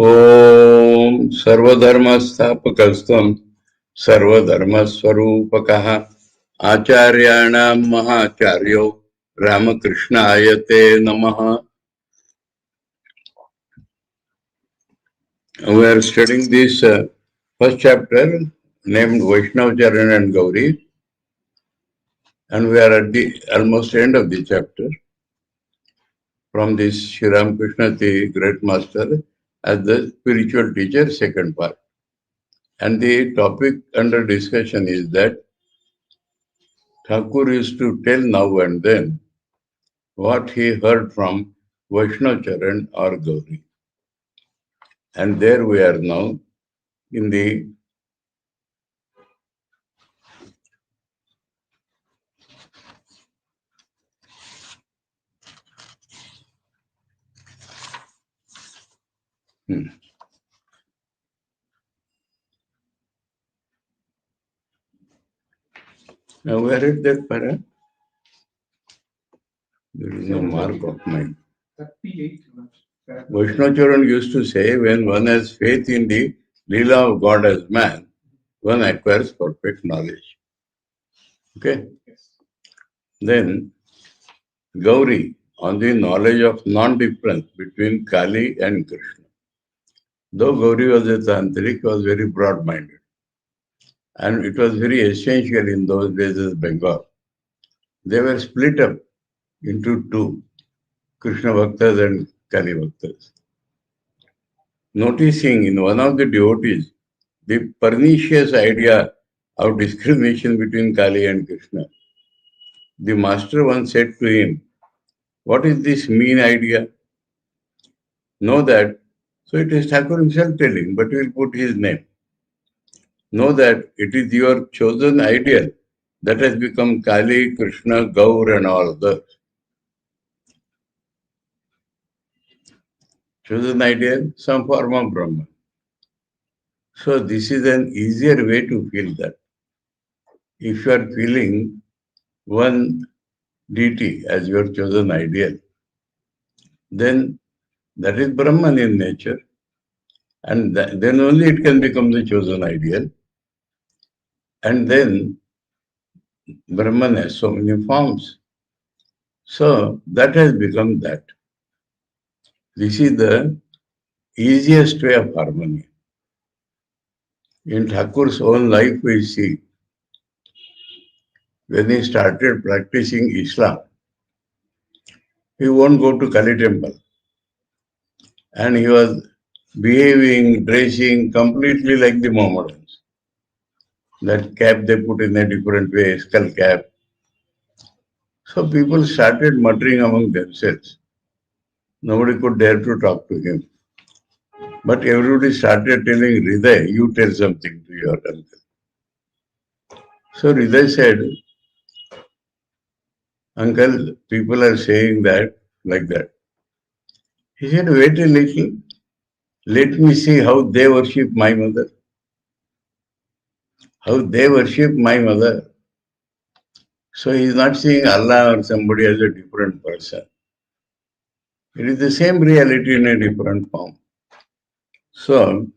ओम सर्वधर्मस्थापकस्त्वं सर्वधर्मस्वरूपकः आचार्याणां महाचार्यो रामकृष्णाय ते नमः. We are studying this first chapter named Vaishnav Charan and Gauri, and we are at the almost end of the chapter from this Sri Ramakrishna, the great master, as the spiritual teacher, second part. And the topic under discussion is that Thakur used to tell now and then what he heard from Vaishnav Charan or Gauri. And there we are now in the Now where is that para? There is no mark of mine. 38. Vaishnav Charan used to say, when one has faith in the Leela of God as man, one acquires perfect knowledge. Okay? Yes. Then Gauri, on the knowledge of non-difference between Kali and Krishna. Though Gauri was a tantric, he was very broad-minded. And it was very essential in those days as Bengal. They were split up into two, Krishna Bhaktas and Kali Bhaktas. Noticing in one of the devotees the pernicious idea of discrimination between Kali and Krishna, the master once said to him, "What is this mean idea? Know that," so it is Thakur himself telling, but he will put his name. Know that it is your chosen ideal that has become Kali, Krishna, Gaur and all others. Chosen ideal, some form of Brahman. So this is an easier way to feel that. If you are feeling one deity as your chosen ideal, then that is Brahman in nature. And then only it can become the chosen ideal. And then Brahman has so many forms. So that has become that. This is the easiest way of harmony. In Thakur's own life we see, when he started practicing Islam, he won't go to Kali temple. And he was behaving, dressing completely like the Mohammedans. That cap they put in a different way, skull cap. So people started muttering among themselves. Nobody could dare to talk to him. But everybody started telling Hriday, you tell something to your uncle. So Hriday said, "Uncle, people are saying that, like that." He said, "Wait a little. Let me see how they worship my mother. How they worship my mother. So he is not seeing Allah or somebody as a different person. It is the same reality in a different form. So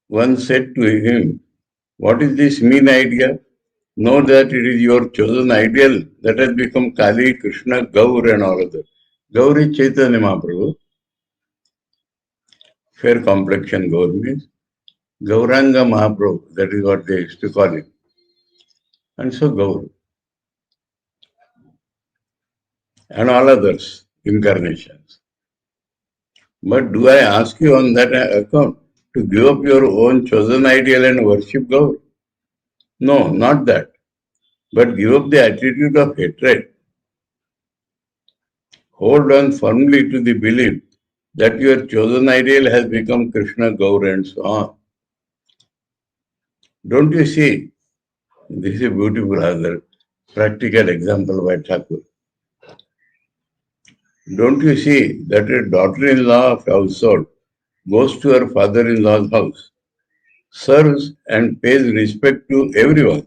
one said to him, what is this mean idea? Know that it is your chosen ideal that has become Kali, Krishna, Gaur and all others. Gaur is Chaitanya Mahaprabhu. Fair complexion Gaur means Gauranga Mahaprabhu. That is what they used to call him. And so Gaur. And all others, incarnations. But do I ask you on that account to give up your own chosen ideal and worship Gaur? No, not that. But give up the attitude of hatred. Hold on firmly to the belief that your chosen ideal has become Krishna, Gaur, and so on. Don't you see? This is a beautiful other practical example by Thakur. Don't you see that a daughter-in-law of household goes to her father-in-law's house, serves and pays respect to everyone,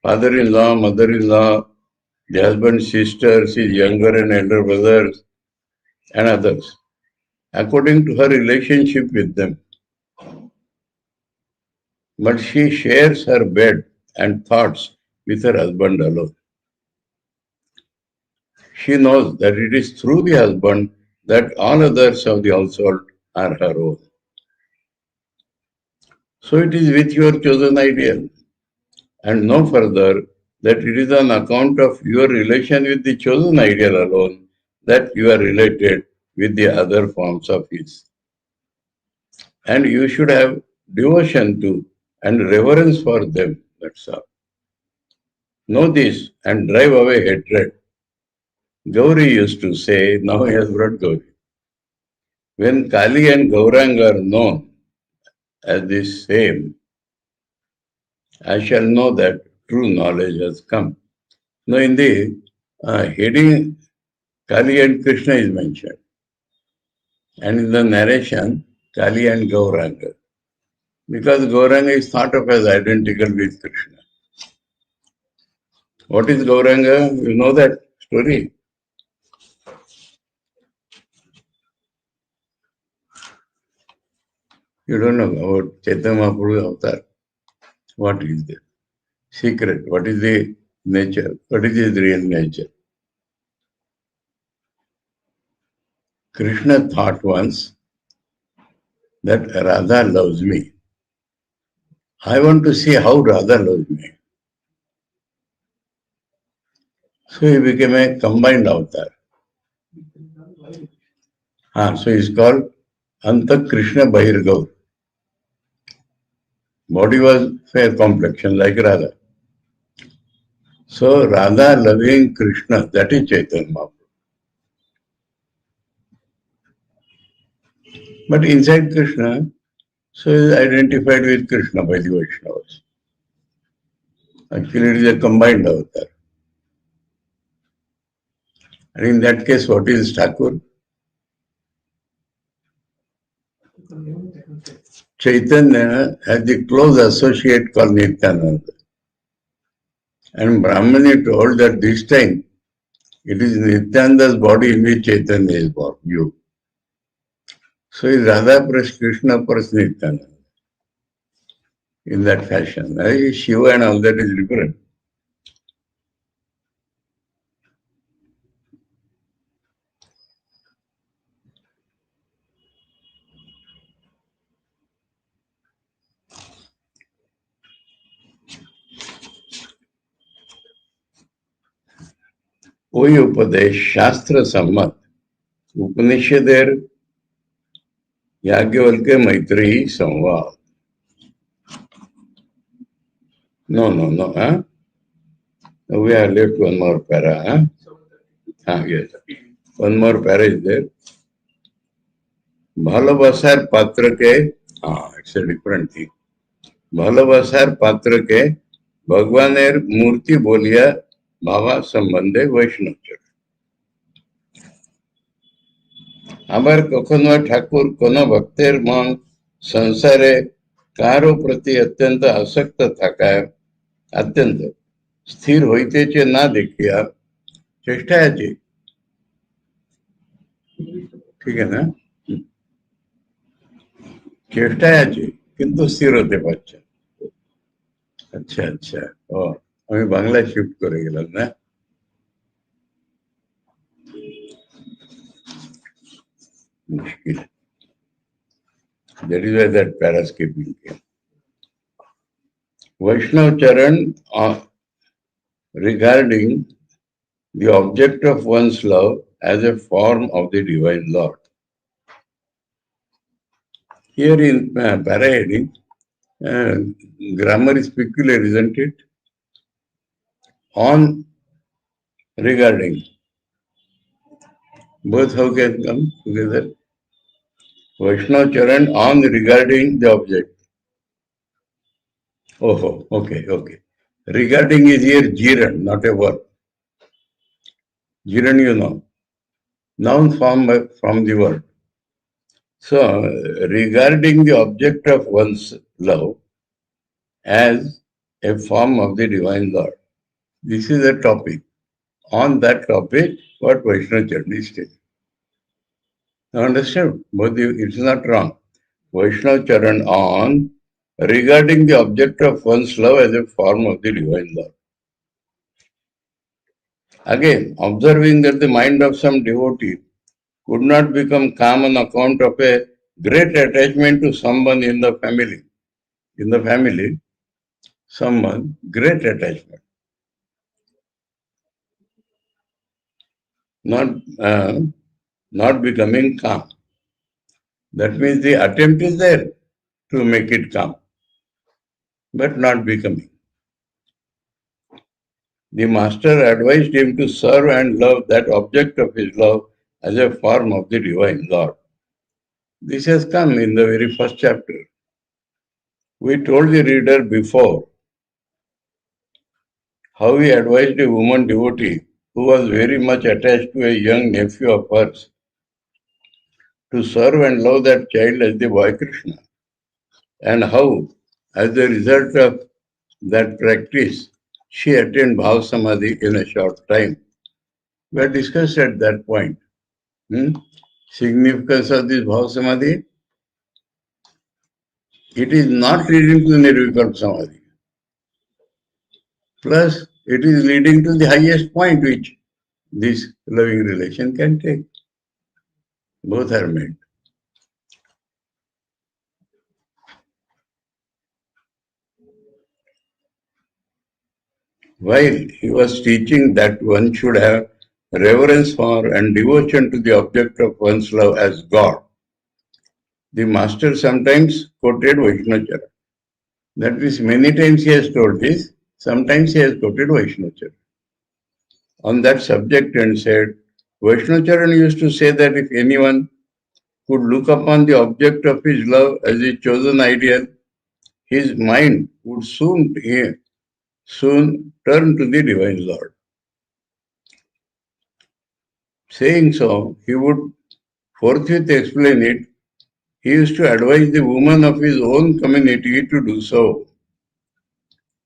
father-in-law, mother-in-law, the husband's sisters, his younger and elder brothers, and others, according to her relationship with them. But she shares her bed and thoughts with her husband alone. She knows that it is through the husband that all others of the household are her own. So it is with your chosen ideal, and no further that it is on account of your relation with the chosen ideal alone that you are related with the other forms of his. And you should have devotion to and reverence for them. That's all. Know this and drive away hatred. Gauri used to say, now he has brought Gauri. When Kali and Gauranga are known as the same, I shall know that true knowledge has come. Now in the heading, Kali and Krishna is mentioned. And in the narration, Kali and Gauranga. Because Gauranga is thought of as identical with Krishna. What is Gauranga? You know that story? You don't know about Chaitanya Mahaprabhu avatar. What is the secret? What is the nature? What is his real nature? Krishna thought once that Radha loves me. I want to see how Radha loves me. So he became a combined avatar. So he's called Anta Krishna Bahirgaur. Body was fair complexion like Radha. So Radha loving Krishna, that is Chaitanya Mahaprabhu. But inside Krishna, so is identified with Krishna by the Vaishnavas. Actually, it is a combined avatar. And in that case, what is Thakur? Chaitanya has the close associate called Nityananda. And Brahmani told that this time it is Nityananda's body in which Chaitanya is born, you. So is Radha plus Krishna plus Nityananda. In that fashion. Shiva and all that is different. ওই উপদেশ শাস্ত্র সম্মত উপনিষদের याज्ञवल्क्य मैत्रेयी संवाद. No. We have left one more para. Yes. One more para is there. ভালোবাসার পাত্রকে, it's a different thing. ভালোবাসার পাত্রকে ভগবানের মূর্তি বলিয়া ভাবা সম্বন্ধে বৈষ্ণব. আবার কখনো ঠাকুর কোন ভক্তের মন সংসারে কারো প্রতি অত্যন্ত আসক্ত থাকায় অত্যন্ত স্থির হইতেছে না দেখিয়া চেষ্টায় আছে, ঠিক আছে না, চেষ্টায় আছে কিন্তু স্থির হতে পারছে। আচ্ছা আচ্ছা, ও আমি বাংলায় শিফট করে গেলাম না। মুশকিল, that is why that paraskipping came. Vaishnav Charan regarding the object of one's love as a form of the divine Lord. Here in para-heading, grammar is peculiar, isn't it? On, regarding. Both how can come together? Vaishnav Charan on regarding the object. Oh, okay, okay. Regarding is here jiran, not a verb. Jiran, you know. Noun form from the word. So, regarding the object of one's love as a form of the divine Lord. This is a topic. On that topic, what Vaishnav Charan is saying. Now understand? But it's not wrong. Vaishnav Charan on regarding the object of one's love as a form of the divine Lord. Again, observing that the mind of some devotee could not become calm on account of a great attachment to someone in the family. In the family, someone, great attachment. Not becoming calm. That means the attempt is there to make it calm, but not becoming. The master advised him to serve and love that object of his love as a form of the divine Lord. This has come in the very first chapter. We told the reader before how he advised a woman devotee who was very much attached to a young nephew of hers to serve and love that child as the boy Krishna, and how, as a result of that practice, she attained Bhav Samadhi in a short time. We had discussed at that point. Significance of this Bhav Samadhi. It is not leading to Nirvikalpa Samadhi. Plus, it is leading to the highest point which this loving relation can take. Both are made. While he was teaching that one should have reverence for and devotion to the object of one's love as God, the master sometimes quoted Vaishnav Charan. That means many times he has told this, sometimes he has quoted Vaishnav Charan on that subject and said, Vaishnav Charan used to say that if anyone could look upon the object of his love as his chosen ideal, his mind would soon turn to the divine Lord. Saying so, he would forthwith explain it. He used to advise the women of his own community to do so.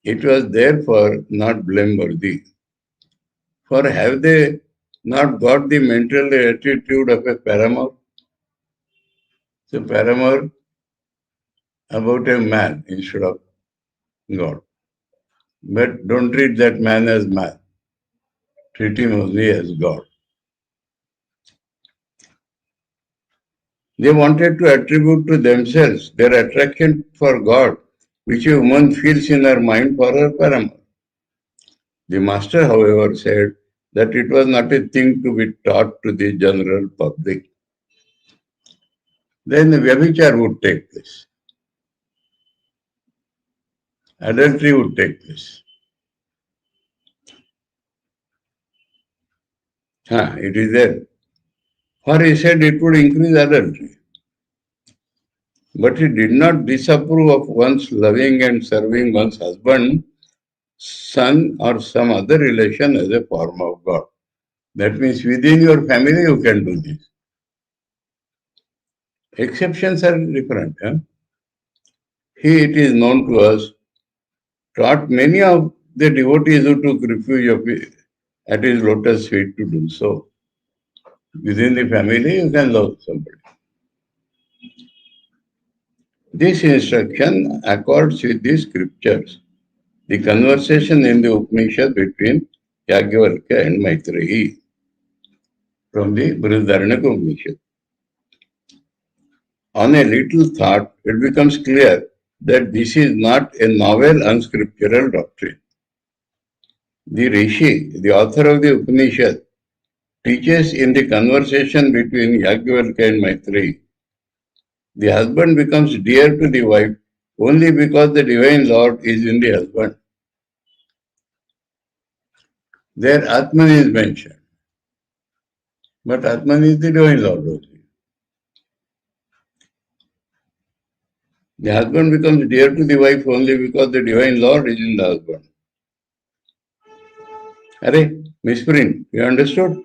It was therefore not blameworthy. For have they not got the mental attitude of a paramour? So paramour about a man instead of God. But don't treat that man as man. Treat him only as God. They wanted to attribute to themselves their attraction for God, which a woman feels in her mind for her paramour. The master, however, said that it was not a thing to be taught to the general public. Then the vyabhichar would take place. Adultery would take place. It is there. For he said it would increase adultery. But he did not disapprove of one's loving and serving one's husband, son, or some other relation as a form of God. That means within your family you can do this. Exceptions are different. Huh? He, it is known to us, taught many of the devotees who took refuge at his lotus feet to do so. Within the family, you can love somebody. This instruction accords with the scriptures. The conversation in the Upanishad between Yagyavalkya and Maitreyi from the Brihadaranyaka Upanishad. On a little thought, it becomes clear that this is not a novel unscriptural doctrine. The Rishi, the author of the Upanishad, teaches in the conversation between Yagyavalkya and Maitreyi. The husband becomes dear to the wife only because the Divine Lord is in the husband. There Atman is mentioned, but Atman is the Divine Lord only. The husband becomes dear to the wife only because the Divine Lord is in the husband. Arey, misprint, you understood?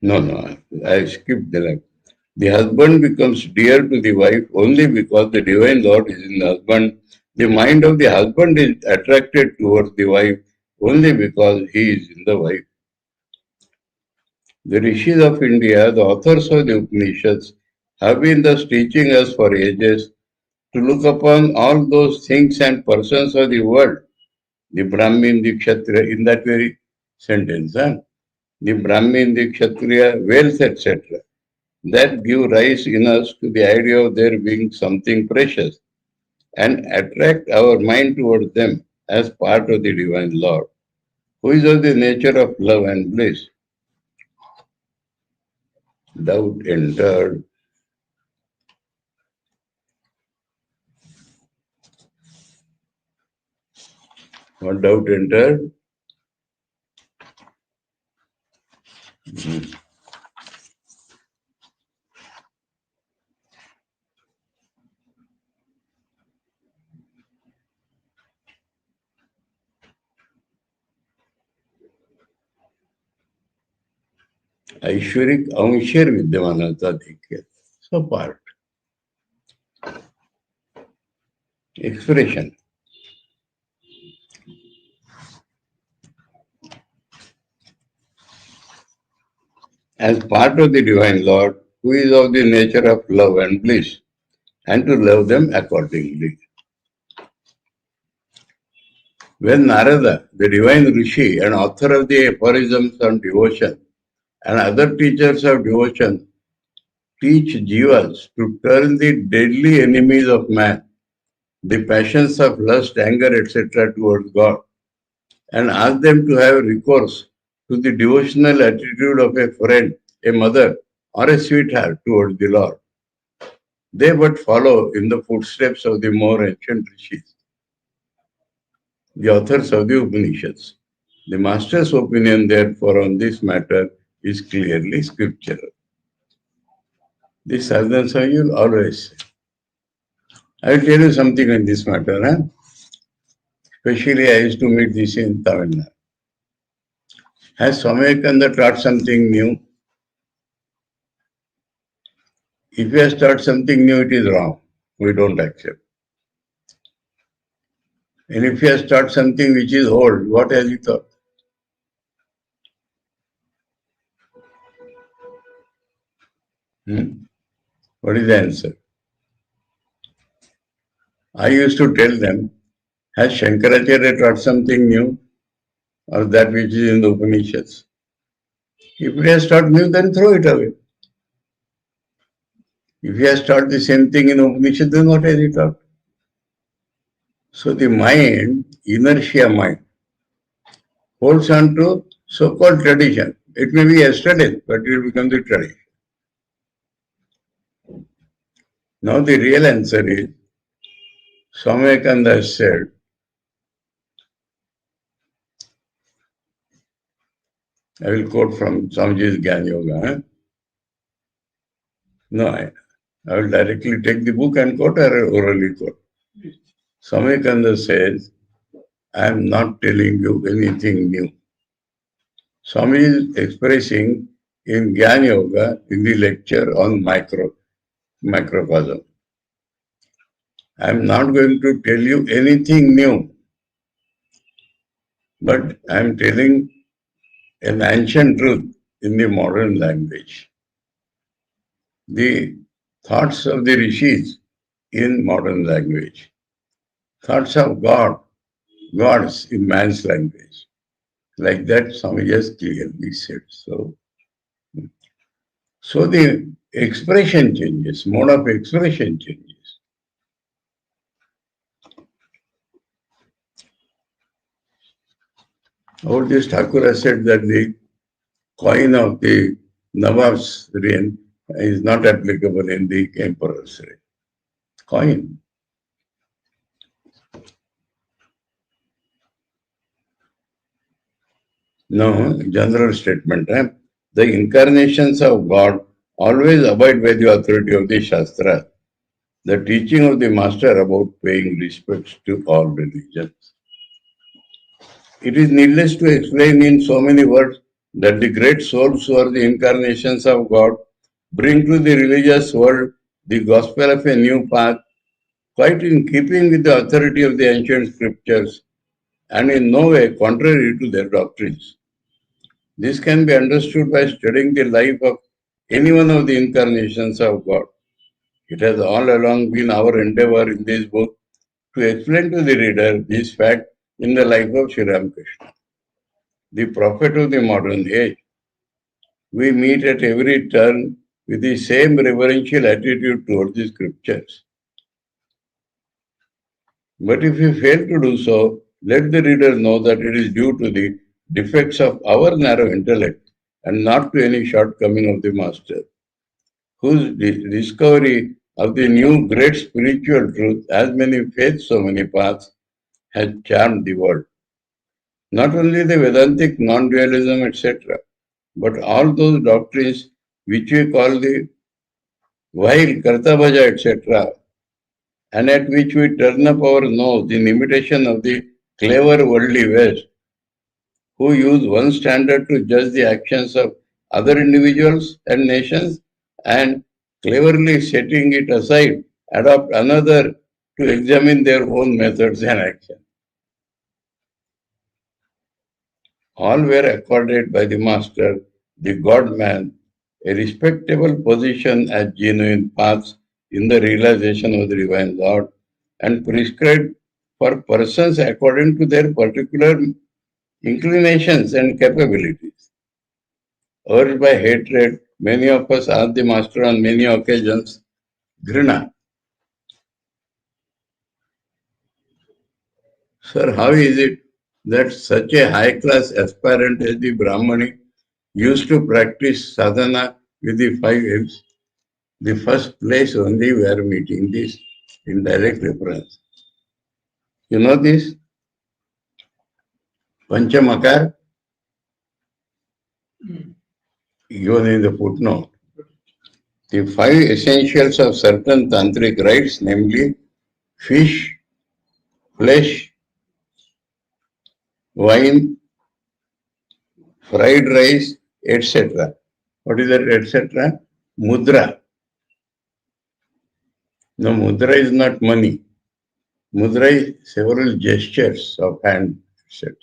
No, I skipped the line. The husband becomes dear to the wife only because the Divine Lord is in the husband. The mind of the husband is attracted towards the wife only because he is in the wife. The rishis of India, the authors of the Upanishads, have been thus teaching us for ages to look upon all those things and persons of the world, the Brahmin, the Kshatriya, in that very sentence, the Brahmin, the Kshatriya, wealth, etc., that give rise in us to the idea of there being something precious and attract our mind towards them as part of the Divine Lord, who is of the nature of love and bliss. Doubt entered. What doubt entered? ऐश्वरिक अंशेर विद्यमानाचा देखील. So part. Expression. As part of the Divine Lord, who is of the nature of love and bliss, and to love them accordingly. When Narada, the divine Rishi and author of the aphorisms on devotion, and other teachers of devotion teach jivas to turn the deadly enemies of man, the passions of lust, anger, etc., towards God, and ask them to have recourse to the devotional attitude of a friend, a mother, or a sweetheart towards the Lord. They but follow in the footsteps of the more ancient rishis, the authors of the Upanishads. The master's opinion, therefore, on this matter is clearly scriptural. This Sadhana Sayur always say. I will tell you something on this matter. Especially, I used to meet this in Tamil Nadu. Has Swami Vivekananda taught something new? If he has taught something new, it is wrong. We don't accept. And if he has taught something which is old, what has he taught? What is the answer? I used to tell them, has Shankaracharya taught something new or that which is in the Upanishads? If it has taught new, then throw it away. If he has taught the same thing in Upanishad, then what has he taught? So the mind, inertia mind, holds on to so-called tradition. It may be yesterday, but it will become the tradition. Now the real answer is, Swami Vivekananda has said, I will quote from Swamiji's Gyan Yoga. No, I will directly take the book and quote or orally quote. Swami Vivekananda says, I am not telling you anything new. Swami is expressing in Gyan Yoga in the lecture on macrocosm. I am not going to tell you anything new, but I am telling an ancient truth in the modern language. The thoughts of the rishis in modern language, thoughts of gods in man's language. Like that, Swami just clearly said. So the expression changes, mode of expression changes. Over this, Thakur has said that the coin of the Nawab's reign is not applicable in the emperor's reign. Coin. No, general statement. The incarnations of God always abide by the authority of the Shastra, the teaching of the master about paying respects to all religions. It is needless to explain in so many words that the great souls who are the incarnations of God bring to the religious world the gospel of a new path, quite in keeping with the authority of the ancient scriptures and in no way contrary to their doctrines. This can be understood by studying the life of any one of the incarnations of God. It has all along been our endeavor in this book to explain to the reader this fact in the life of Sri Ramakrishna, the prophet of the modern age. We meet at every turn with the same reverential attitude towards the scriptures. But if we fail to do so, let the reader know that it is due to the defects of our narrow intellect and not to any shortcoming of the Master, whose discovery of the new great spiritual truth, as many faiths, so many paths, has charmed the world. Not only the Vedantic non-dualism, etc., but all those doctrines which we call the vile, Kartabhaja, etc., and at which we turn up our nose in imitation of the clever worldly West, who use one standard to judge the actions of other individuals and nations, and cleverly setting it aside, adopt another to examine their own methods and actions. All were accorded by the Master, the God-man, a respectable position as genuine paths in the realization of the divine Lord, and prescribed for persons according to their particular inclinations and capabilities. Urged by hatred, many of us asked the Master on many occasions, Grina, sir, how is it that such a high-class aspirant as the Brahmani used to practice sadhana with the 5 F's? The first place only we are meeting this in direct reference. You know this? Panchamakar, given in the footnote. The 5 essentials of certain tantric rites, namely fish, flesh, wine, fried rice, etc. What is that, etc.? Mudra. No, mudra is not money. Mudra is several gestures of hand, etc.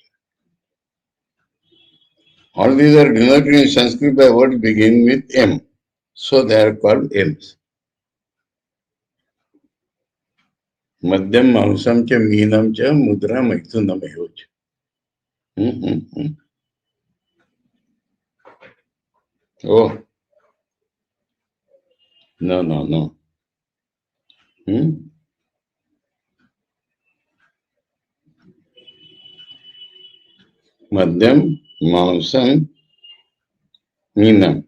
All these are denoted in Sanskrit by words beginning with M. So they are called M's. Madhyam Mausam cha Meenam cha Mudra Maithunam Evoch. Oh, no. Madhyam Mausam Meenam.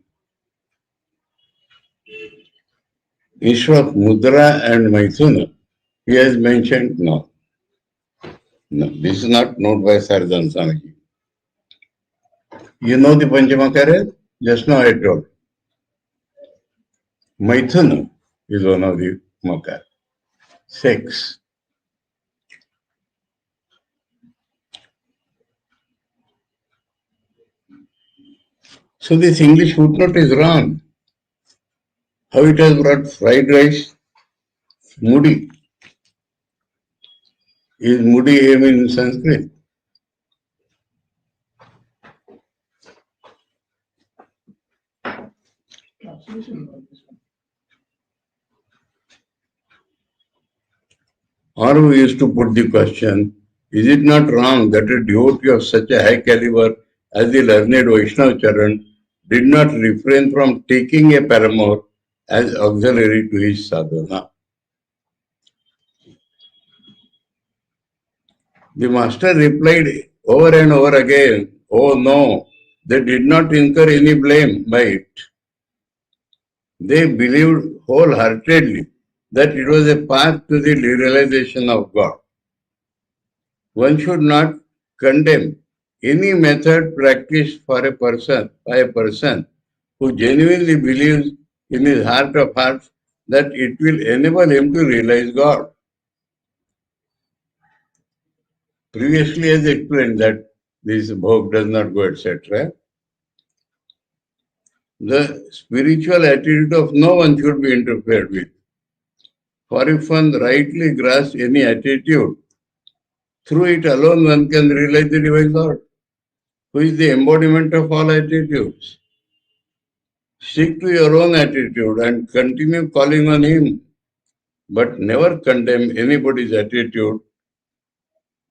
Instead of Mudra and Maithuna, he has mentioned no. No, this is not noted by Sarjan Swamiji. You know the Panchamakara? Just now I told. Maithuna is one of the makar. Sex. So this English footnote is wrong. How it has brought fried rice? Moody. Is Moody aim in Sanskrit? Or we used to put the question, is it not wrong that a devotee of such a high caliber as the learned Vaishnav Charan did not refrain from taking a paramour as auxiliary to his sadhana? The master replied over and over again, oh no, they did not incur any blame by it. They believed wholeheartedly that it was a path to the realization of God. One should not condemn any method practiced for a person by a person who genuinely believes in his heart of hearts that it will enable him to realize God. Previously, as explained that this bhog does not go, etc. The spiritual attitude of no one should be interfered with. For if one rightly grasps any attitude, through it alone one can realize the divine Lord, who is the embodiment of all attitudes. Stick to your own attitude and continue calling on Him, but never condemn anybody's attitude,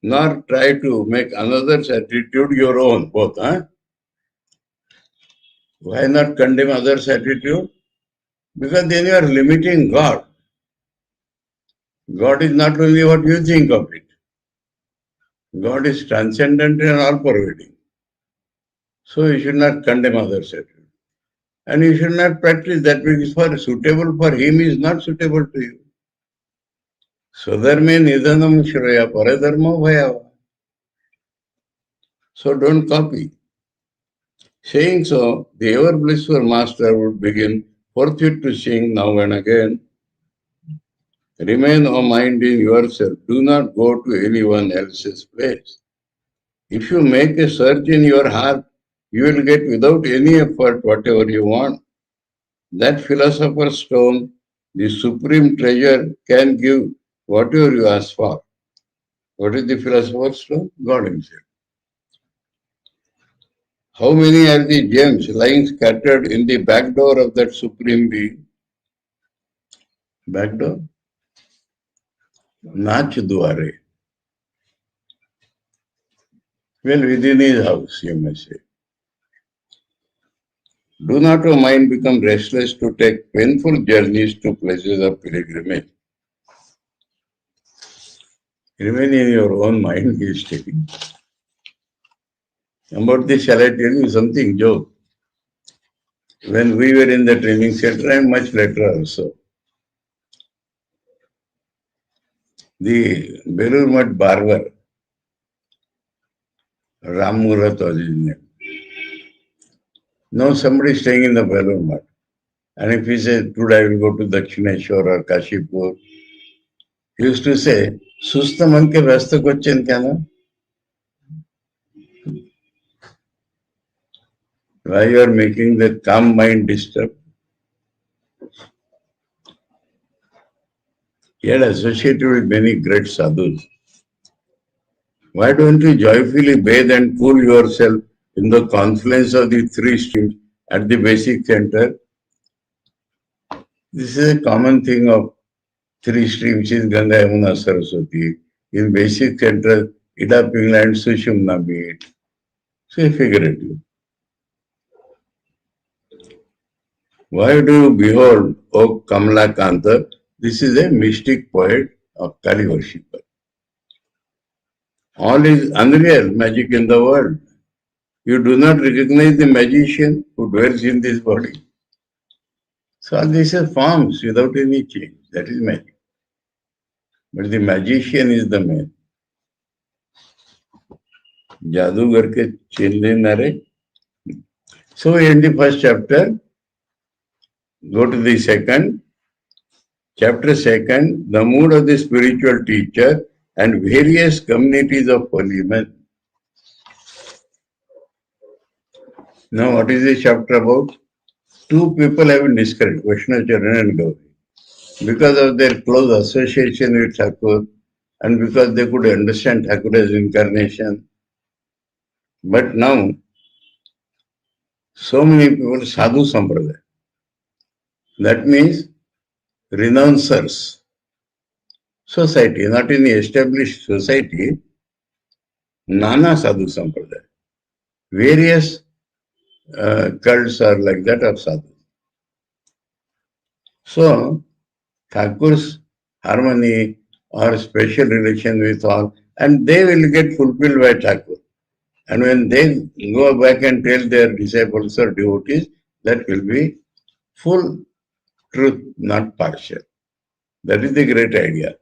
nor try to make another's attitude your own, both. Huh? Why not condemn others' attitude? Because then you are limiting God. God is not only what you think of it. God is transcendent and all-pervading. So you should not condemn others' attitude. And you should not practice that which is suitable for him is not suitable to you. Swadharme nidhanam shraya paradharma bhayava. So don't copy. Saying so, the ever blissful master would begin forthwith to sing now and again. Remain, O mind, in yourself. Do not go to anyone else's place. If you make a search in your heart, you will get without any effort whatever you want. That philosopher's stone, the supreme treasure, can give whatever you ask for. What is the philosopher's stone? God Himself. How many are the gems lying scattered in the back door of that supreme being? Back door? Nach Dware. Well, within his house, you may say. Do not, O mind, become restless to take painful journeys to places of pilgrimage. Remain in your own mind, he is taking. About this, shall I tell you something, Joe? When we were in the training center, and much later also, the Belur Math barber, Ram Murat was his name. Now somebody staying in the Belur Math. And if he says, today I will go to Dakshineshwar or Kashipur, he used to say, Susta man ke vyasta kochen kya? Why you are making the calm mind disturb? He had associated with many great sadhus. Why don't you joyfully bathe and cool yourself in the confluence of the three streams at the basic center? This is a common thing of three streams in Ganga, Yamuna, Saraswati. In basic center, Ida, Pingla and Sushumna meet. So figurative. Why do you behold, O Kamala Kanta? This is a mystic poet of Kali worshipper. All is unreal magic in the world. You do not recognize the magician who dwells in this body. So all these are forms without any change. That is magic. But the magician is the man. जादूगर के चेले नरे. So in the first chapter, go to the second. Chapter second, the mood of the spiritual teacher and various communities of holy men. Now, what is this chapter about? Two people have been described, Vaishnava and Gauri, because of their close association with Thakur and because they could understand Thakur's incarnation. But now, so many people, sadhu sampradaya. That means renouncers. Society, not in the established society, Nana sadhu sampradaya. Various cults are like that of sadhu. So, Thakur's harmony or special relation with all, and they will get fulfilled by Thakur. And when they go back and tell their disciples or devotees, that will be full truth, not partial. That is the great idea,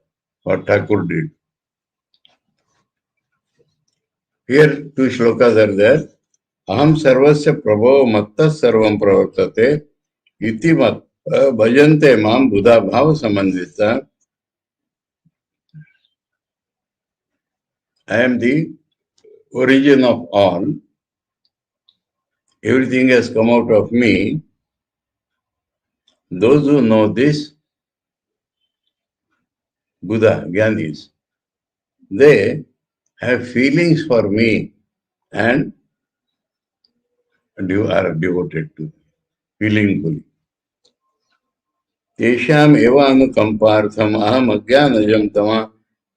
what Thakur did. Here two shlokas are there. Aham sarvasya prabhava matta sarvam pravartate iti mat bhajante mam buddha bhava samandita. I am the origin of all. Everything has come out of me. Those who know this, Buddha, Gyanis, they have feelings for me and are devoted to me, feelingfully. Tesham eva anukampartham aham ajnanajam tama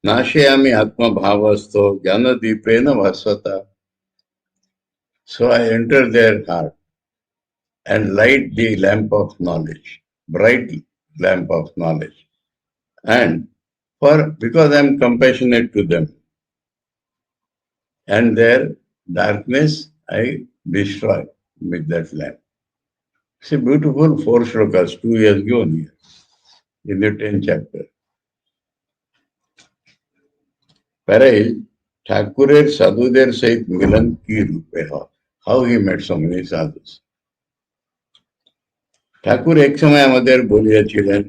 nashayami atma bhavasto jnanadipena vasvata. So I enter their heart and light the lamp of knowledge, bright lamp of knowledge. And because I am compassionate to them, and their darkness I destroy with that lamp. It's a beautiful four shlokas, 2 years given here in the 10th chapter. Parai, ठाकुरेर साधुदेर सहित मिलन की रूपे हो. How he met so many sadhus. Thakur एक समय আমাদের বলিয়াছিলেন,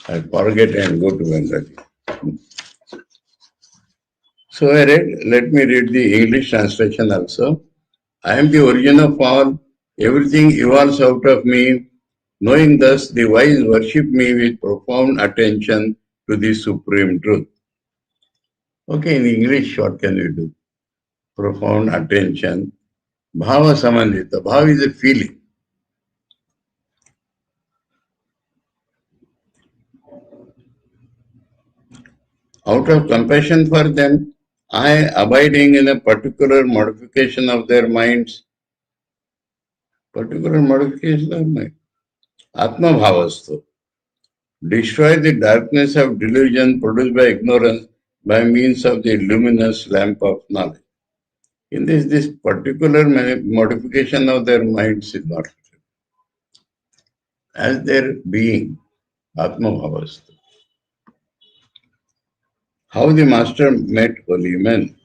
I forget and go to Bengali. So I read, let me read the English translation also. I am the origin of all, everything evolves out of me. Knowing thus, the wise worship me with profound attention to the supreme truth. Okay, in English, what can we do? Profound attention. Bhava samandita. Bhava is a feeling. Out of compassion for them, I, abiding in a particular modification of their minds, particular modification of mind, Atma Bhavastu, destroy the darkness of delusion produced by ignorance by means of the luminous lamp of knowledge. In this particular modification of their minds is not as their being, Atma Bhavastu. How the master met holy men.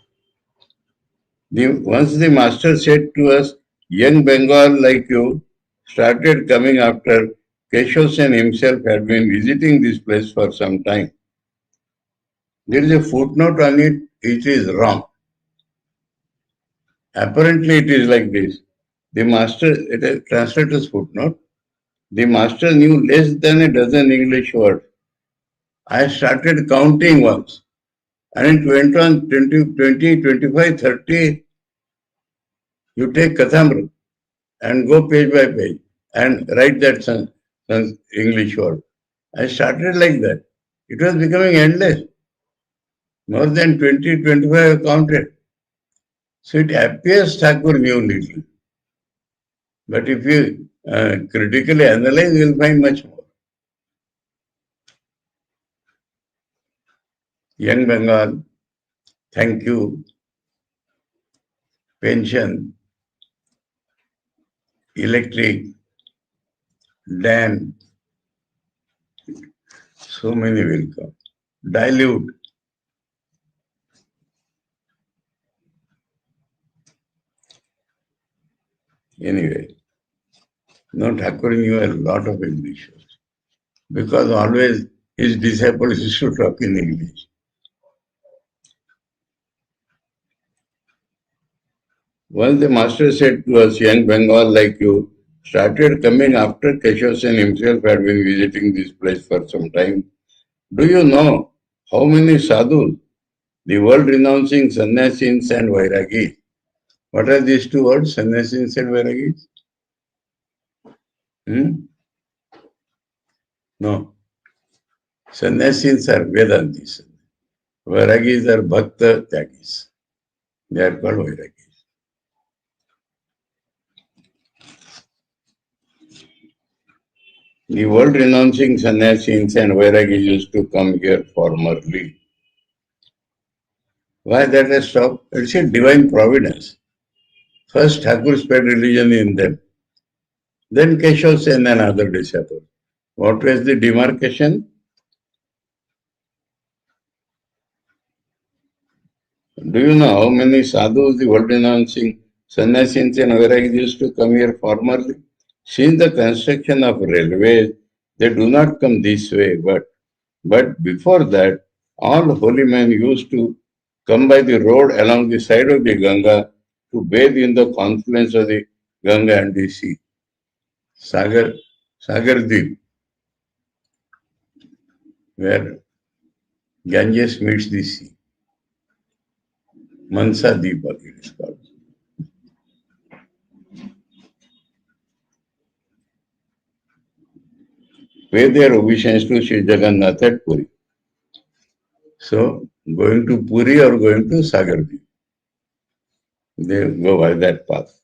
Once the master said to us, young Bengal like you started coming after Keshav Sen himself had been visiting this place for some time. There is a footnote on it, it is wrong. Apparently it is like this. The master, it is translator's footnote, the master knew less than a dozen English words. I started counting once and it went on 20, 25, 30. You take Kathamrita and go page by page and write that English word. I started like that. It was becoming endless. More than 20, 25 I counted. So it appears Thakur knew little. But if you critically analyze, you will find much more. Young Bengal, thank you. Pension, electric, dam, so many will come. Dilute. Anyway, no, Thakur knew a lot of English because always his disciples used to talk in English. Once the master said to us, young Bengal like you, started coming after Keshav Sen himself had been visiting this place for some time. Do you know how many sadhus, the world renouncing sannyasis and vairagis? What are these two words, sannyasis and vairagis? No. Sannyasis are Vedantis. Vairagis are Bhakta Tyagis. They are called vairagis. The world renouncing sannyasis and vairagis used to come here formerly. Why that has stopped? It's a divine providence. First, Thakur spread religion in them. Then Keshav Sen and other disciples. What was the demarcation? Do you know how many sadhus the world renouncing sannyasis and vairagis used to come here formerly? Since the construction of railways, they do not come this way, but before that, all holy men used to come by the road along the side of the Ganga to bathe in the confluence of the Ganga and the sea. Sagar Deep, where Ganges meets the sea. Mansa Deepak it is called. Pay their obeisance to Sri Jagannath at Puri. So, going to Puri or going to Sagar Deep, they go by that path.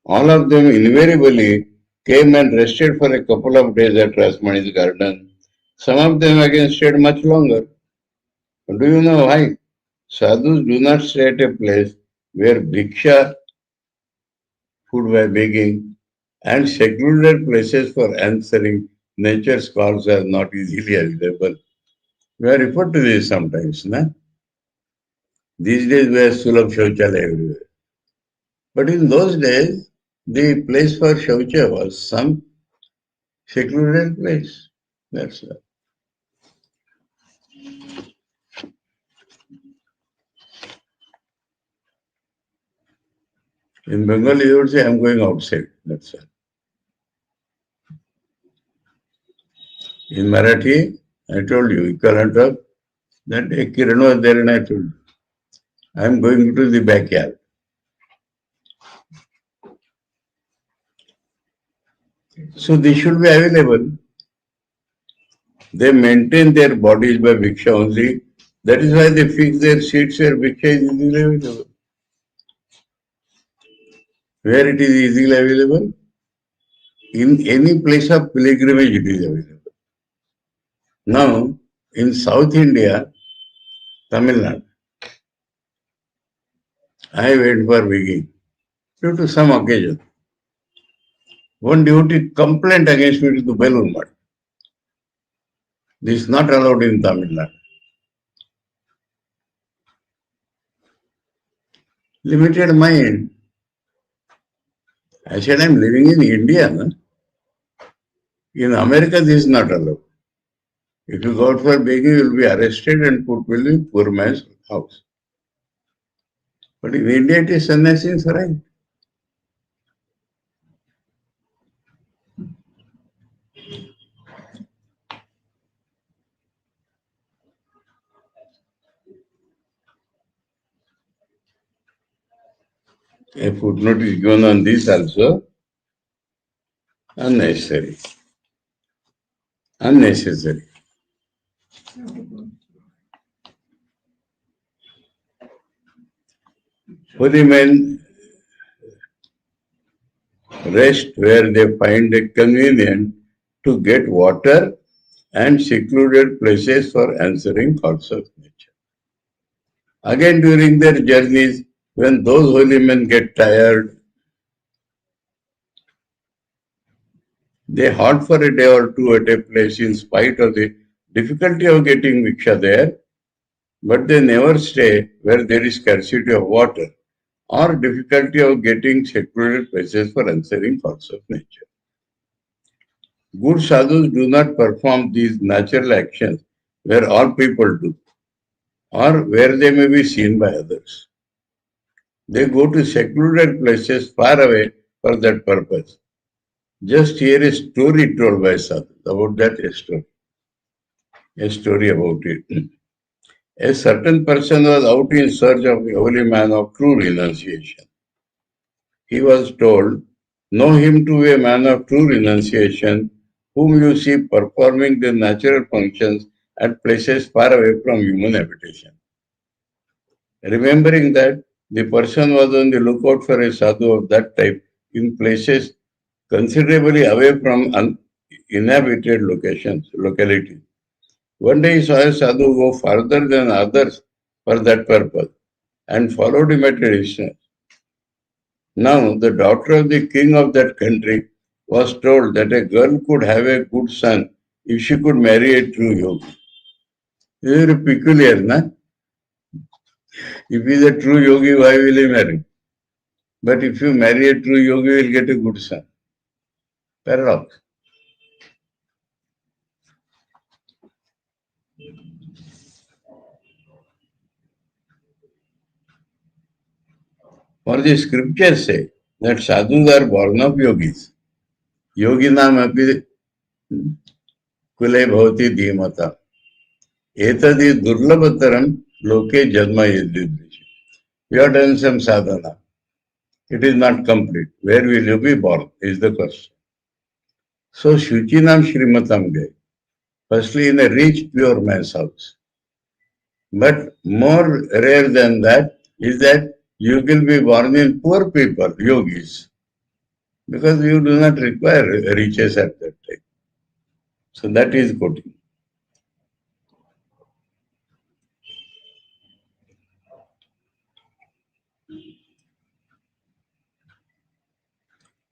All of them invariably came and rested for a couple of days at Rasmani's garden. Some of them again stayed much longer. Do you know why? Sadhus do not stay at a place where bhiksha, food by begging, and secluded places for answering nature's calls are not easily available. We are referred to this sometimes, na? These days we have Sulabh Shauchalaya everywhere. But in those days, the place for Shaucha was some secluded place. That's all. In Bengali, you would say, I'm going outside. That's all. In Marathi, I told you, equivalent of that a Kiran was there and I told you, I'm going to the backyard. So they should be available. They maintain their bodies by Bhiksha only. That is why they fix their seats where Bhiksha is easily available. Where it is easily available? In any place of pilgrimage, it is available. Now, in South India, Tamil Nadu, I went for begging due to some occasion. One devotee complained against me to the Belur Math. This is not allowed in Tamil Nadu. Limited mind. I said, I'm living in India. No? In America, this is not allowed. If you go out for begging, you will be arrested and put in the poor man's house. But in India, it is sannyasi's right. A footnote is given on this also. Unnecessary. Unnecessary. Holy men rest where they find it convenient to get water and secluded places for answering calls of nature. Again, during their journeys, when those holy men get tired, they halt for a day or two at a place in spite of the difficulty of getting Viksha there, but they never stay where there is scarcity of water or difficulty of getting secluded places for answering calls of nature. Good sadhus do not perform these natural actions where all people do or where they may be seen by others. They go to secluded places far away for that purpose. Just hear a story told by Sadhu about that a story about it. A certain person was out in search of a holy man of true renunciation. He was told, know him to be a man of true renunciation, whom you see performing the natural functions at places far away from human habitation. Remembering that, the person was on the lookout for a sadhu of that type in places considerably away from inhabited localities. One day he saw a sadhu go farther than others for that purpose and followed him at a distance. Now, the daughter of the king of that country was told that a girl could have a good son if she could marry a true yogi. Very peculiar, na? If he is a true yogi, why will he marry? But if you marry a true yogi, you will get a good son. Paradox. For the scriptures say that sadhus are born of yogis. Yoginam api kule bhavati dhimata. Etadi durlabhataram loke janma yadidvishi. You have done some sadhana. It is not complete. Where will you be born is the question. So Shuchinam Shrimatam Gay. Firstly in a rich pure man's house. But more rare than that is that you will be born in poor people, yogis. Because you do not require riches at that time. So that is good.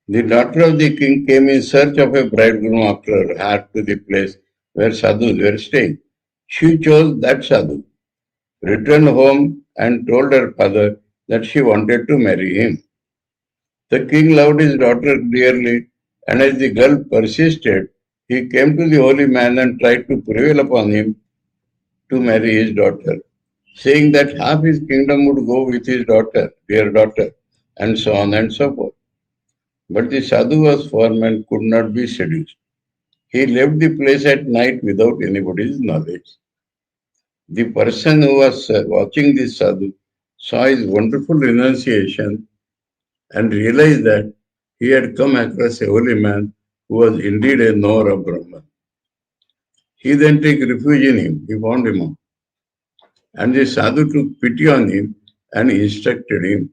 The daughter of the king came in search of a bridegroom after her heart to the place where sadhus were staying. She chose that sadhu, returned home and told her father that she wanted to marry him. The king loved his daughter dearly, and as the girl persisted, he came to the holy man and tried to prevail upon him to marry his daughter, saying that half his kingdom would go with his daughter, dear daughter, and so on and so forth. But the sadhu was firm and could not be seduced. He left the place at night without anybody's knowledge. The person who was watching this sadhu saw his wonderful renunciation and realized that he had come across a holy man who was indeed a knower of Brahman. He then took refuge in him. He found him out. And the sadhu took pity on him and instructed him.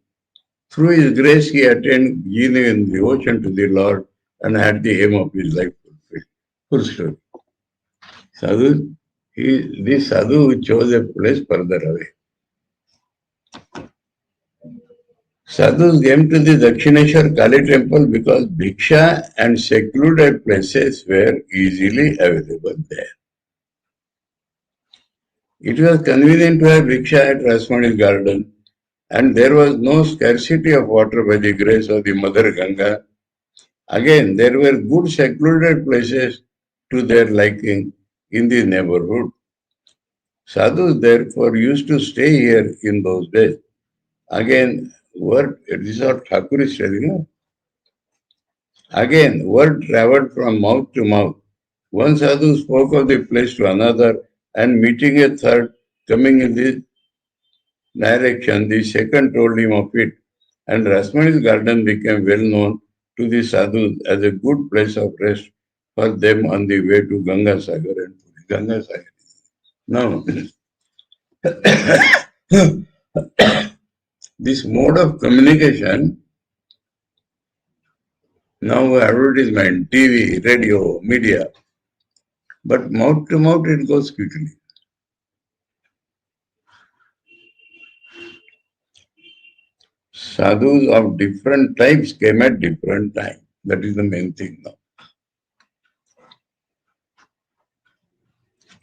Through his grace, he attained genuine devotion to the Lord and had the aim of his life fulfilled. Full story. Sadhu, this sadhu chose a place further away. Sadhus came to the Dakshineshwar Kali temple because bhiksha and secluded places were easily available there. It was convenient to have bhiksha at Rasmani's garden, and there was no scarcity of water by the grace of the Mother Ganga. Again, there were good secluded places to their liking in the neighborhood. Sadhus therefore used to stay here in those days. Again, this is what Thakur is telling, no? Again, word traveled from mouth to mouth. One sadhu spoke of the place to another, and meeting a third coming in this direction, the second told him of it, and Rasmani's garden became well known to the sadhus as a good place of rest for them on the way to Ganga Sagar and Puri. Ganga Sagar. Now, this mode of communication, now advertisement, TV, radio, media, but mouth to mouth it goes quickly. Sadhus of different types came at different times. That is the main thing now.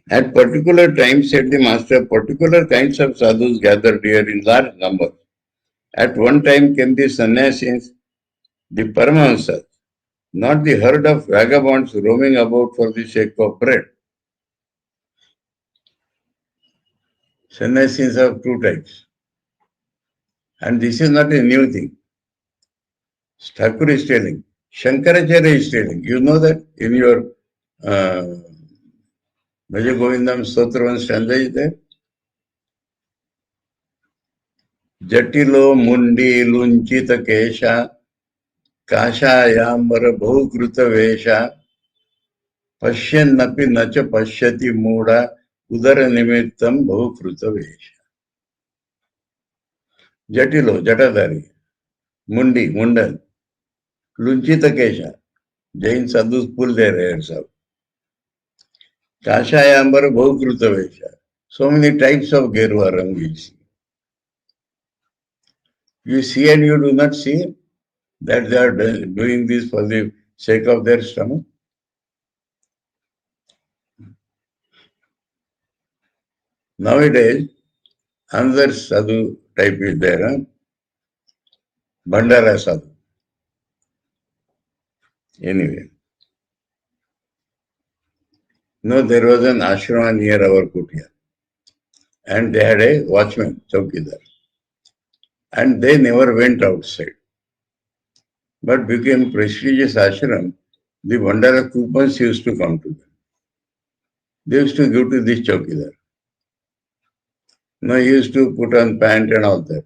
At particular times, said the master, particular kinds of sadhus gathered here in large numbers. At one time came the sannyasis, the paramahamsas, not the herd of vagabonds roaming about for the sake of bread. Sannyasis of two types. And this is not a new thing. Thakur is telling. Shankaracharya is telling. You know that in your Bhaja Govindam Stotra one stanza is there. Jatilo mundi lunchita kesha काशायाम्बर बहुकृत वेशा पश्यन्नपि न च पश्यति मूढ़ा उदर निमित्तम बहुकृत वेश जटिलो जटाधारी मुंडी मुंडन लुंचित केशा जैन साधु पुल दे रहे सब काशायाम्बर बहुकृत वेशा so many types of gerwa rang you see and you do not see that they are doing this for the sake of their stomach. Nowadays, another sadhu type is there, huh? Bandara sadhu. Anyway. No, there was an ashram near our kutia. And they had a watchman, Chaukidar. And they never went outside. But became prestigious ashram. The Bandara coupons used to come to them. They used to give to this Chaukidar. No, he used to put on pant and all that.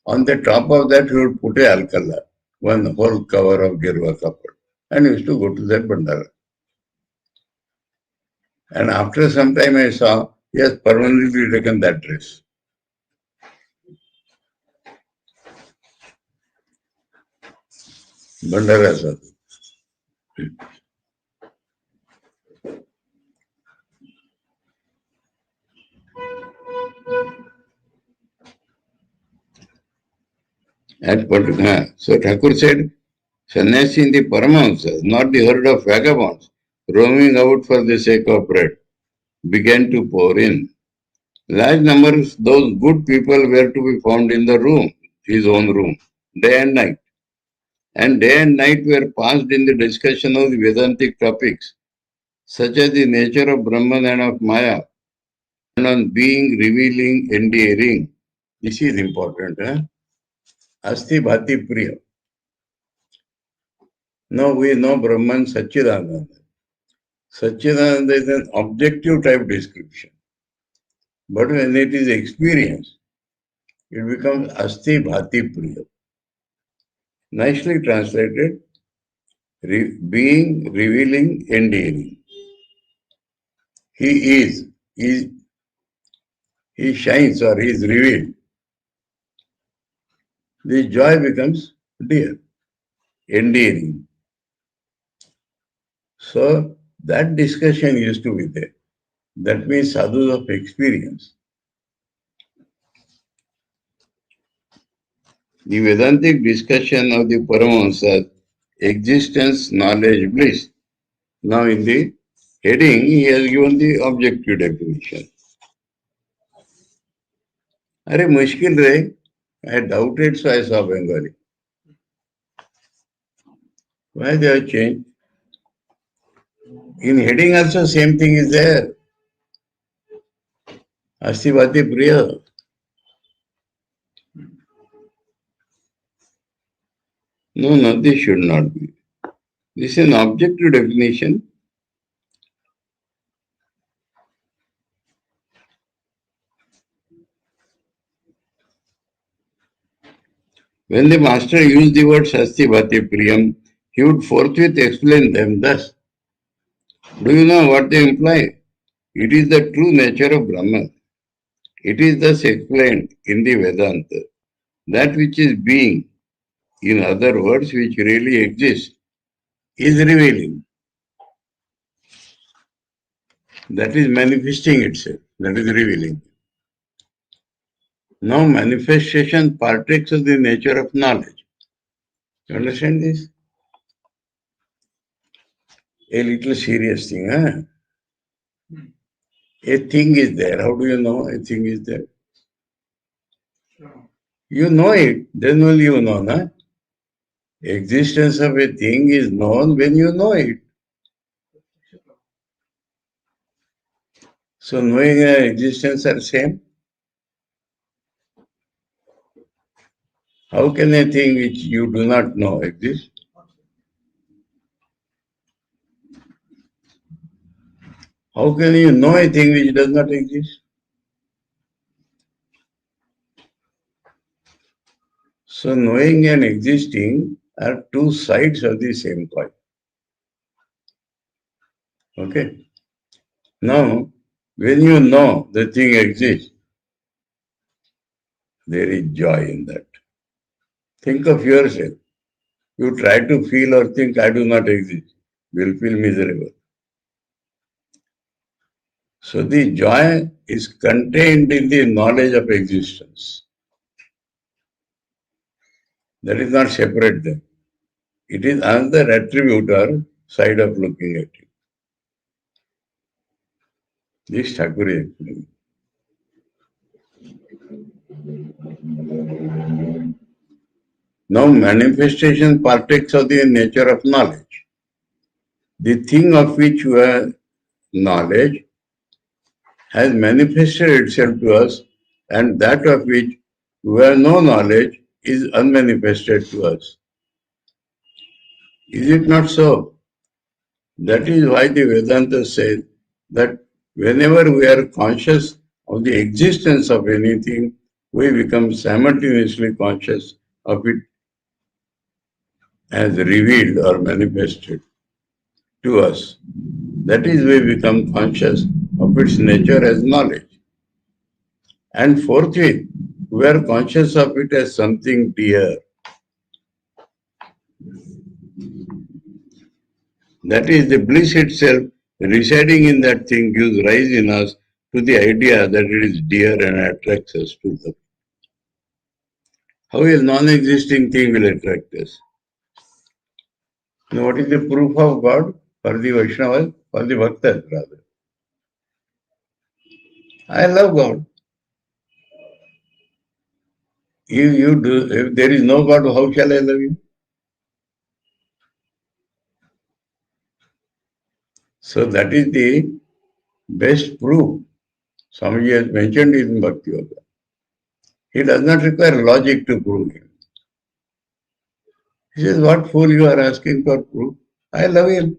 On the top of that, he would put a alkala, one whole cover of Girva kapad. And he used to go to that Bandara. And after some time I saw, he has permanently taken that dress. Bandara sadhu. So Thakur said, sannyasi in the Paramahamsa, not the herd of vagabonds, roaming out for the sake of bread, began to pour in. Large numbers, those good people were to be found in the room, his own room, day and night. And day and night were passed in the discussion of the Vedantic topics, such as the nature of Brahman and of Maya, and on being, revealing, endearing. This is important. Asti Bhati Priya. Now we know Brahman Satchidananda. Satchidananda is an objective type description. But when it is experienced, it becomes Asti Bhati Priya. Nicely translated, being, revealing, endearing. He is, he shines or he is revealed. The joy becomes dear, endearing. So that discussion used to be there. That means sadhus of experience. The Vedantic discussion of the Paramahamsa, existence, knowledge, bliss. Now in the heading, he has given the objective definition. Are mushkil re? I doubted, so I saw Bengali. Why they have changed? In heading also same thing is there. Astivati Priya. No, this should not be. This is an objective definition. When the master used the word Shasti Bhati Priyam, he would forthwith explain them thus. Do you know what they imply? It is the true nature of Brahman. It is thus explained in the Vedanta. That which is being, in other words, which really exists, is revealing. That is manifesting itself. That is revealing. Now manifestation partakes of the nature of knowledge. You understand this? A little serious thing, huh? A thing is there. How do you know a thing is there? You know it, then only you know, na? Existence of a thing is known when you know it. So knowing and existence are same. How can a thing which you do not know exist? How can you know a thing which does not exist? So knowing and existing are two sides of the same coin. Okay. Now, when you know the thing exists, there is joy in that. Think of yourself. You try to feel or think I do not exist. You will feel miserable. So the joy is contained in the knowledge of existence. That is not separate them. It is another attribute or side of looking at it. This Thakur is explaining. Now manifestation partakes of the nature of knowledge. The thing of which we have knowledge has manifested itself to us, and that of which we have no knowledge is unmanifested to us. Is it not so? That is why the Vedanta says that whenever we are conscious of the existence of anything, we become simultaneously conscious of it as revealed or manifested to us. That is, we become conscious of its nature as knowledge. And forthwith, we are conscious of it as something dear. That is, the bliss itself residing in that thing gives rise in us to the idea that it is dear and attracts us to them. How a non-existing thing will attract us? Now, what is the proof of God for the Vaishnavas, for the Bhaktas rather? I love God. If there is no God, how shall I love you? So that is the best proof. Swamiji has mentioned it in Bhakti Yoga. He does not require logic to prove him. He says, what fool you are asking for proof? I love him.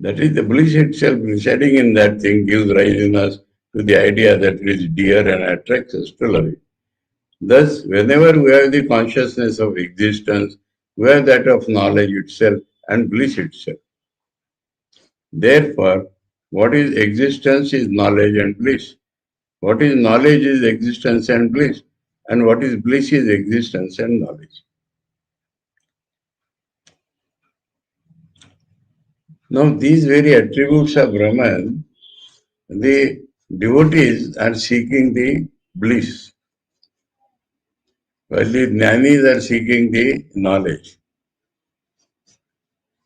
That is the bliss itself residing in that thing gives rise in us to the idea that it is dear and attracts us to love it. Thus, whenever we have the consciousness of existence, we have that of knowledge itself and bliss itself. Therefore, what is existence is knowledge and bliss. What is knowledge is existence and bliss. And what is bliss is existence and knowledge. Now, these very attributes of Brahman, the devotees are seeking the bliss, while the jnanis are seeking the knowledge,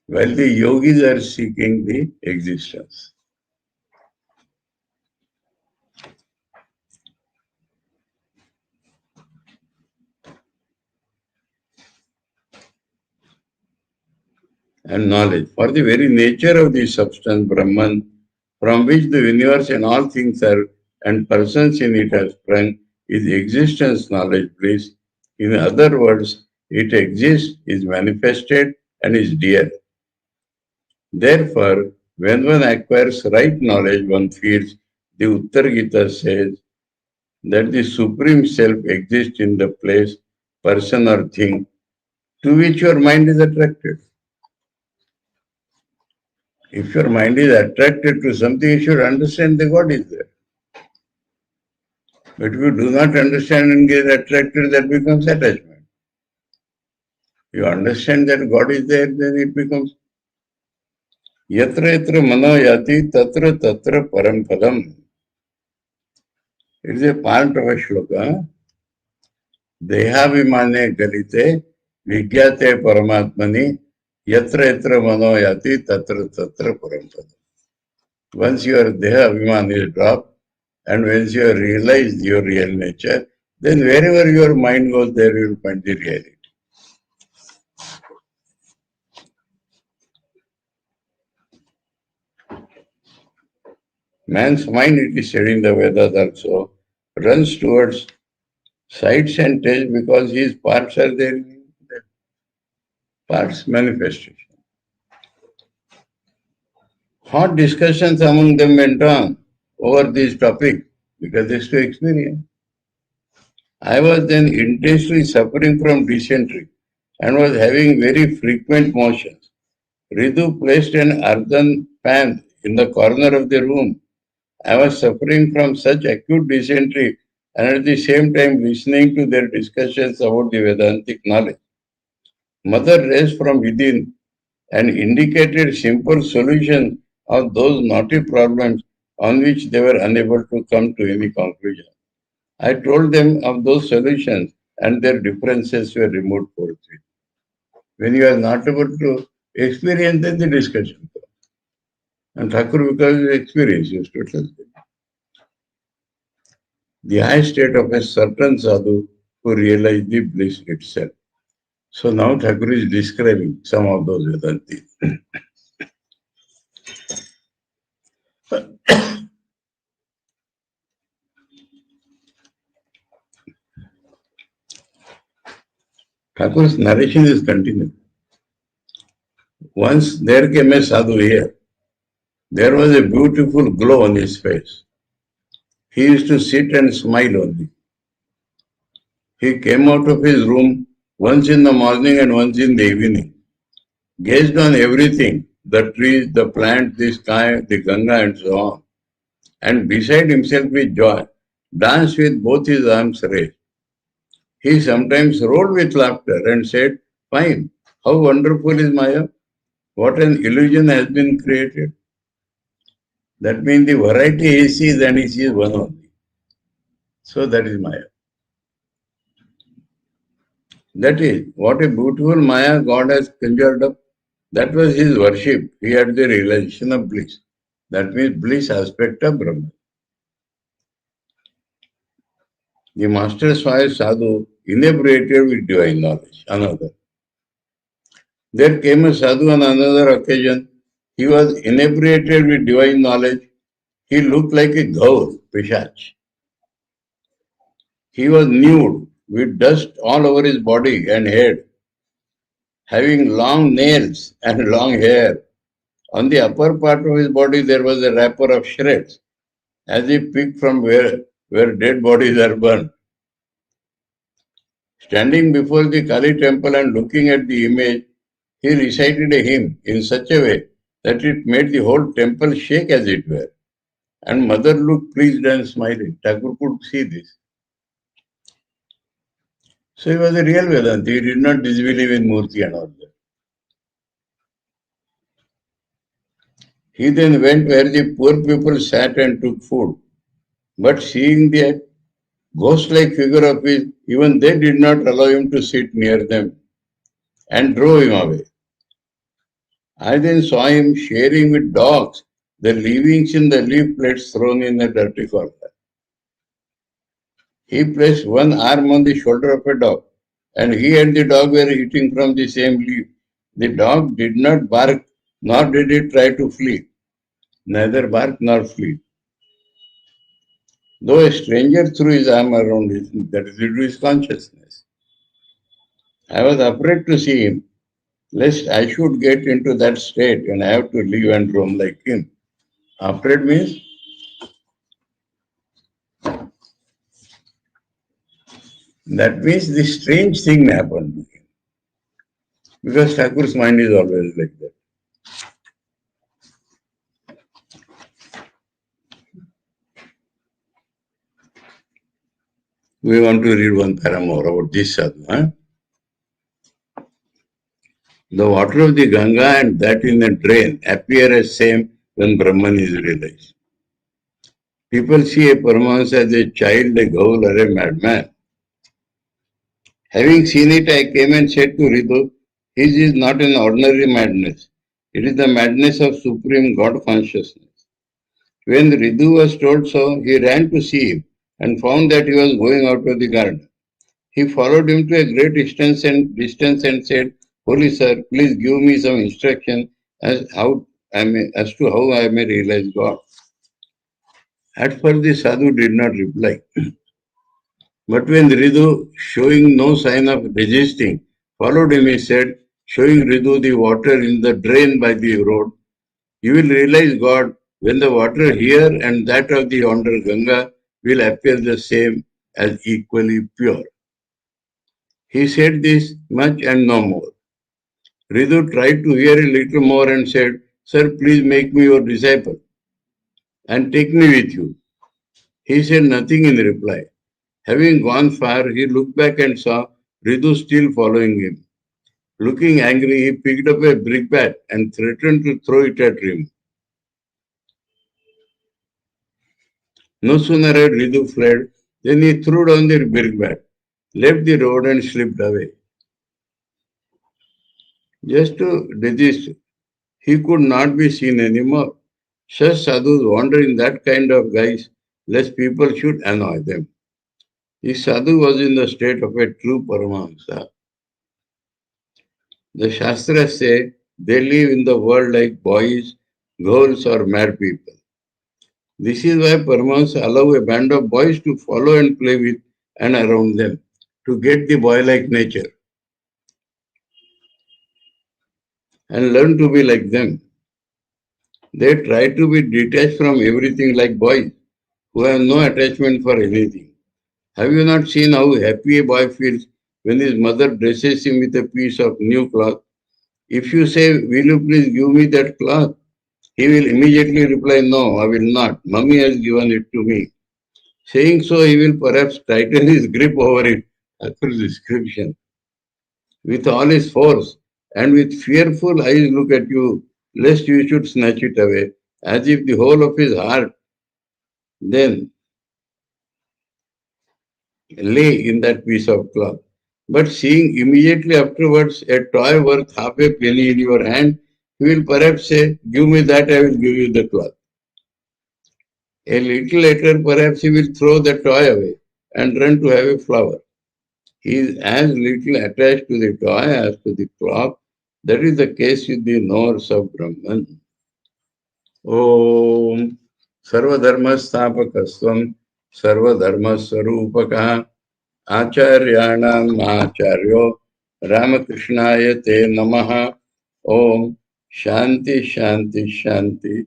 while the yogis are seeking the existence. And knowledge. For the very nature of the substance, Brahman, from which the universe and all things are and persons in it have sprung, is existence, knowledge, bliss. In other words, it exists, is manifested, and is dear. Therefore, when one acquires right knowledge, one feels, the Uttar Gita says, that the Supreme Self exists in the place, person, or thing to which your mind is attracted. If your mind is attracted to something, you should understand that God is there. But if you do not understand and get attracted, that becomes attachment. You understand that God is there, then it becomes yatra yatra mano yati tatra tatra param padam. It is a part of a shloka. Dehabhimane galite vigyate paramatmani yatra yatra mano yati tatra tatra param padam. Once your Deha Abhiman is dropped, and once you have realized your real nature, then wherever your mind goes, there you will find the reality. Man's mind, it is said in the Vedas also, runs towards sights and taste because his parts are there in the parts manifestation. Hot discussions among them went on over this topic because they used to experience. I was then intensely suffering from dysentery and was having very frequent motions. Ritu placed an earthen pan in the corner of the room. I was suffering from such acute dysentery and at the same time listening to their discussions about the Vedantic knowledge. Mother raised from within and indicated simple solutions of those knotty problems on which they were unable to come to any conclusion. I told them of those solutions and their differences were removed forthwith. When you are not able to experience, then the discussion comes. And Thakur, because of his experience, used to tell them. The high state of a certain sadhu who realized the bliss itself. So now Thakur is describing some of those Vedantis. Thakur's narration is continued. Once there came a sadhu here. There was a beautiful glow on his face. He used to sit and smile only. He came out of his room once in the morning and once in the evening, gazed on everything, the trees, the plants, the sky, the Ganga and so on, and beside himself with joy, danced with both his arms raised. He sometimes roared with laughter and said, "Fine, how wonderful is Maya? What an illusion has been created." That means the variety he sees and he sees one only. So that is Maya. That is, what a beautiful Maya God has conjured up. That was his worship. He had the realization of bliss. That means bliss aspect of Brahman. The master saw a sadhu inebriated with divine knowledge. Another. There came a sadhu on another occasion. He was inebriated with divine knowledge. He looked like a gaur, pishach. He was nude with dust all over his body and head, having long nails and long hair. On the upper part of his body there was a wrapper of shreds, as if picked from where dead bodies are burned. Standing before the Kali temple and looking at the image, he recited a hymn in such a way that it made the whole temple shake as it were. And mother looked pleased and smiling. Thakur could see this. So he was a real Vedanta. He did not disbelieve in Murti and all that. He then went where the poor people sat and took food. But seeing the ghost-like figure of his, even they did not allow him to sit near them and drove him away. I then saw him sharing with dogs the leavings in the leaf plates thrown in a dirty corner. He placed one arm on the shoulder of a dog, and he and the dog were eating from the same leaf. The dog did not bark, nor did it try to flee. Neither bark nor flee. Though a stranger threw his arm around him, that is due to his consciousness. I was afraid to see him, lest I should get into that state and have to live and roam like him. Afraid means the strange thing happened to him. Because Thakur's mind is always like that. We want to read one para more about this sadhu. The water of the Ganga and that in a drain appear as same when Brahman is realized. People see a Paramahansa as a child, a gaul, or a madman. Having seen it, I came and said to Ritu, his is not an ordinary madness. It is the madness of supreme God consciousness. When Ritu was told so, he ran to see him and found that he was going out of the garden. He followed him to a great distance and said, Holy sir, please give me some instruction as to how I may realize God. At first the sadhu did not reply. But when Ridu, showing no sign of resisting, followed him, he said, showing Ridu the water in the drain by the road, you will realize God when the water here and that of the yonder Ganga will appear the same as equally pure. He said this much and no more. Ridu tried to hear a little more and said, Sir, please make me your disciple and take me with you. He said nothing in reply. Having gone far, he looked back and saw Ridu still following him. Looking angry, he picked up a brickbat and threatened to throw it at him. No sooner had Ridu fled than he threw down the brickbat, left the road and slipped away. Just to desist, he could not be seen anymore. Such sadhus wander in that kind of guise, lest people should annoy them. This sadhu was in the state of a true Paramahamsa. The Shastras say they live in the world like boys, girls, or mad people. This is why Paramahamsa allow a band of boys to follow and play with and around them to get the boy-like nature and learn to be like them. They try to be detached from everything like boys who have no attachment for anything. Have you not seen how happy a boy feels when his mother dresses him with a piece of new cloth? If you say, will you please give me that cloth? He will immediately reply, no, I will not. Mummy has given it to me. Saying so, he will perhaps tighten his grip over it, as per description, with all his force, and with fearful eyes look at you, lest you should snatch it away, as if the whole of his heart then lay in that piece of cloth. But seeing immediately afterwards a toy worth half a penny in your hand, he will perhaps say, give me that, I will give you the cloth. A little later, perhaps he will throw the toy away and run to have a flower. He is as little attached to the toy as to the cloth. That is the case with the knowers of Brahman. Om Sarvadharma Stapakasvam Sarvadharma Sarupaka Acharyanam Acharyo Ramakrishnaya Te Namaha. Om Shanti Shanti Shanti.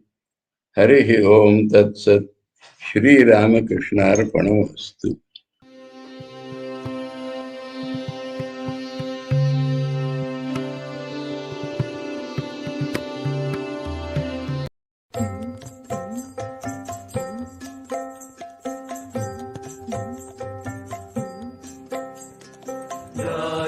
Harihi Om Tat Sat. Shri Ramakrishna Arpanamastu. Yeah.